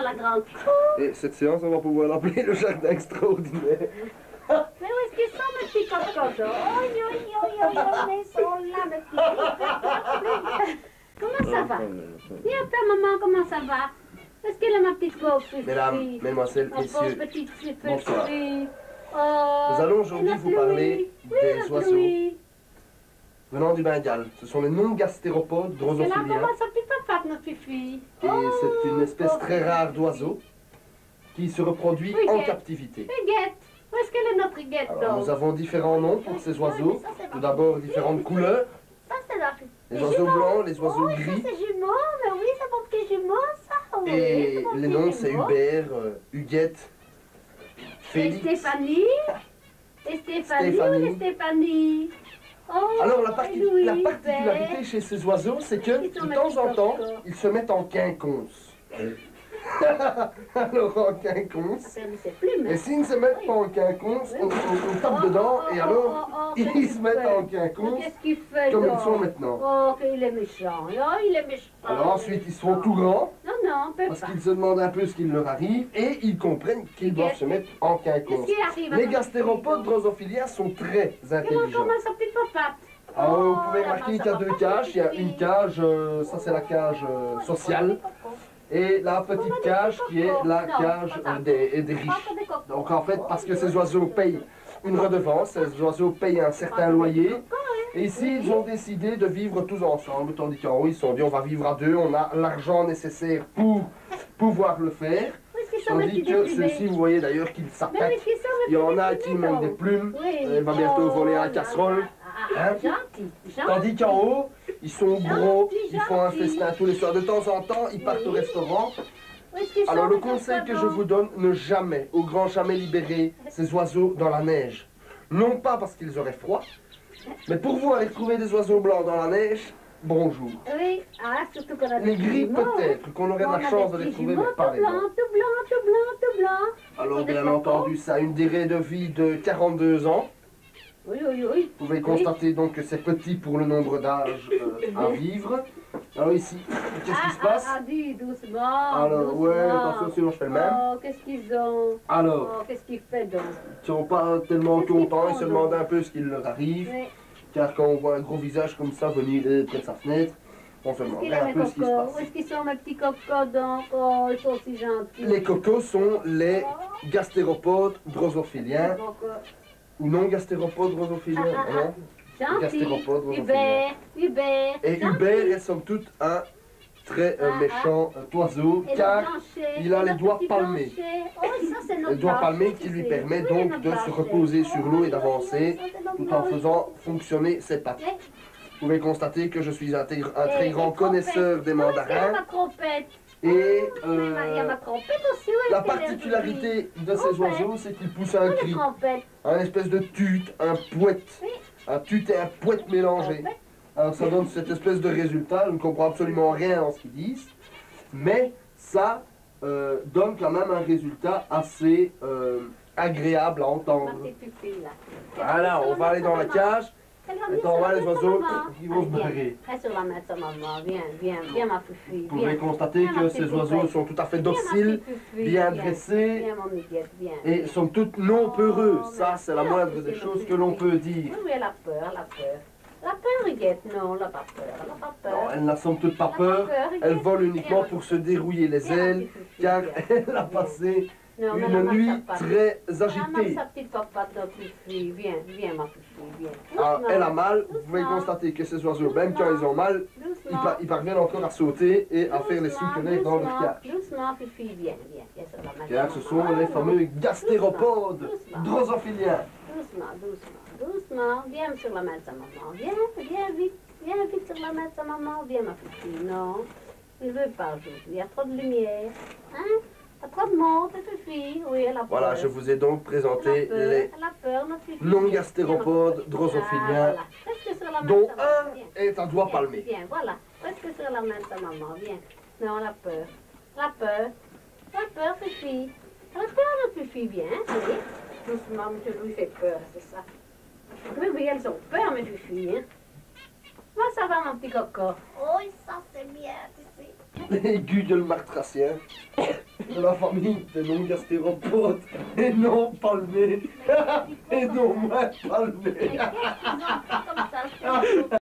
la grande cour. Et cette séance, on va pouvoir l'appeler le jardin extraordinaire. Mais où est-ce qu'ils sont, mes petits cocottes? Mais ils sont là, mes petits. Comment ça va? Dis un peu, maman, comment ça va? Est-ce qu'elle est ma petite pauvre fille? Mesdames, mesdemoiselles, Ma pauvre messieurs, petite fille. bonsoir. Oh, Nous allons aujourd'hui vous parler des oiseaux Louis. venant du Bengale. Ce sont les non-gastéropodes Elle a encore drosophiliens. sa petite papate, notre fille. Et c'est une espèce très rare d'oiseau qui se reproduit Oui, en Guette. captivité. Huguette. Où est-ce qu'elle est, notre Huguette, Alors, nous avons différents noms pour ces oiseaux. Tout d'abord, différentes couleurs. Ça, c'est la fille. Les oiseaux blancs, les oiseaux Oui, ça, gris. c'est jumeau, mais oui, c'est mon petit jumeau, ça. Oui, Et c'est mon les petit noms, c'est jumeau. Hubert, Huguette, Et Félix. Stéphanie. Et Stéphanie, Stéphanie. où est Stéphanie? Oh, Alors, la Louis, particularité Hubert. chez ces oiseaux, c'est que, Ils sont de temps en temps, magnifiques. ils se mettent en quinconce. Alors, en quinconce. A perdu ses plumes. Et s'ils ne se mettent pas en quinconce, on tape dedans, et alors, ils se mettent en quinconce, Qu'est-ce qu'il fait, comme donc? ils sont maintenant. Oh, qu'il est méchant. Oh, il est méchant. Alors ensuite, ils seront tout grands, Non, non, on peut parce pas. qu'ils se demandent un peu ce qui leur arrive, et ils comprennent qu'ils doivent se mettre en Qu'est-ce quinconce. qui arrive à Les notre gastéropodes fille, drosophiliens sont très donc? Comment intelligents. comment sa petite papate? Alors, vous Oh, pouvez la remarquer masse qu'il y a à deux papa, cages. Il y a petite une fille. cage, ça c'est la cage sociale, et la petite cage qui est la cage des riches. Pas que des cocos. Donc en fait, parce que ces oiseaux payent une redevance, ces oiseaux payent un certain loyer, et ici ils ont décidé de vivre tous ensemble, tandis qu'en haut ils se sont dit on va vivre à deux, on a l'argent nécessaire pour pouvoir le faire, Où est-ce qu'ils sont, mes tandis petits que déprimés? ceux-ci vous voyez d'ailleurs qu'ils Mais où s'attaquent. est-ce qu'ils sont, mes Il y en petits a qui déprimés, mettent des donc? plumes, Oui. elle va bientôt voler la casserole. Hein? Gentil, gentil. Tandis qu'en haut, ils sont gros, Gentil, ils font un gentil. festin tous les soirs. De temps en temps, ils partent au restaurant. Où est-ce qu'ils sont, Alors le mes conseil que je cocos? vous donne, ne jamais, au grand jamais libérer ces oiseaux dans la neige. Non pas parce qu'ils auraient froid, mais pour vous aller trouver des oiseaux blancs dans la neige, bonjour. Oui, ah, surtout qu'on a Les des gris jumeaux, hein. peut-être, qu'on aurait On a la chance de des les petits trouver, jumeaux mais pas les tout blanc, blancs. tout blanc, tout blanc, tout blanc. Alors Sont des bien cocos. entendu, ça a une durée de vie de 42 ans. Oui, oui, oui. Vous pouvez constater donc que c'est petit pour le nombre d'âges à vivre. Alors ici, qu'est-ce qui se passe? Dis doucement. Alors, doucement. ouais, attention, sinon je fais le même. Oh, qu'est-ce qu'ils ont? Alors, Oh, qu'est-ce qu'ils font donc? ils sont pas tellement Qu'est-ce qu'ils contents, ils font, se donc? demandent un peu ce qui leur arrive. Oui. Car quand on voit un gros visage comme ça venir près de sa fenêtre, on se Où est-ce demande qu'il a un mes peu ce qui se cocos? passe. Où est-ce qu'ils sont mes petits cocos donc? Oh, ils sont si gentils. Les cocos sont les gastéropodes drosophiliens, Donc, ou non gastéropodes drosophiliens, non? gentil. Gastéropodes drosophiliens. Hubert, Hubert. Et gentil. Hubert est somme toute un très méchant oiseau, Et le car blanchet, il a et les le doigts petit palmés. blanchet. Oh, ça, c'est notre le doigt palmé blanchet, qui lui tu sais. permet Oui, donc notre de se blanchet. reposer sur l'eau et d'avancer, Ça, c'est notre tout en blanchet. faisant fonctionner ses pattes. Oui. Vous pouvez constater que je suis un très Et grand connaisseur des trompette. Oh, est-ce qu'il y a mandarins, ma trompette? et Il y a ma trompette aussi, où est-ce la qu'elle est particularité de ces Trompette. oiseaux, c'est qu'ils poussent un aujourd'hui? cri, Oh, la trompette. un espèce de tut, un pouet, Oui. un tut et un pouet mélangés. Trompette. Alors ça donne cette espèce de résultat, je ne comprends absolument rien dans ce qu'ils disent, mais ça donne quand même un résultat assez agréable à Ma entendre. petite pupille, là. Voilà, on va aller dans la cage, Elle va et venir on sur va la les main de sa oiseaux maman. qui vont se Allez, viens. barrer. Reste sur la main de sa maman. Viens, viens, viens, ma fufille. Vous pouvez constater Viens, ma que petite ces oiseaux poupette. sont tout à fait Viens, ma dociles, petite fufille, bien viens. dressés, Viens, mon Huguette, viens. et sont toutes non peureux. Oh, Ça, c'est la mais moindre c'est des notre choses petite que l'on fille. peut dire. Oui, oui, elle a peur, elle a peur. Elle a peur, Huguette. Non, elle n'a pas peur, elle n'a pas peur. Non, elle n'a somme toute pas Elle n'a peur. Huguette. Elle vole uniquement Viens, pour se dérouiller les viens, ma ailes, petite fufille, car viens. elle a passé Non, mais une elle a nuit sa patte. très Elle a agitée. sa petite papate, notre fille. Viens, viens, ma fufille, viens. Alors, Doucement, elle a mal, vous pouvez Doucement. constater que ces oiseaux, même quand ils ont mal, doucement. ils parviennent encore à sauter et à faire les Doucement, soutenir dans leur doucement, cage. Doucement, Fifi, viens, viens, viens sur la main. Car ce sont les fameux gastéropodes drosophiliens. Doucement, doucement, doucement. Viens sur la main de sa maman. Viens, viens vite. Viens vite sur la main de sa maman. Viens, ma Fifi. Non, il ne veut pas aujourd'hui. Il y a trop de lumière. Hein? Il y a trop de monde, Fifi. Oui, elle a peur. Voilà, je vous ai donc présenté Elle a peur, les elle a peur, notre Fifi. non-gastéropodes drosophiliens, Voilà. Presque sur la main dont de sa maman. un Viens. est à doigt Viens, palmé. Viens, voilà. Presque sur la main de sa maman. Viens. Non, elle a peur. Elle a peur. Elle a peur, Fifi. Elle a peur, notre Fifi. Viens. Oui. Doucement, monsieur Louis fait peur, c'est ça. Oui, oui, elles ont peur, mes Fifi. Hein. Comment ça va, mon petit coco? Oh, ça, c'est bien, tu sais. Les aigus de le martracien. de la famille des non-gastéropodes et non palmés et non moins palmés. Qu'est-ce qu'ils ont fait comme ça?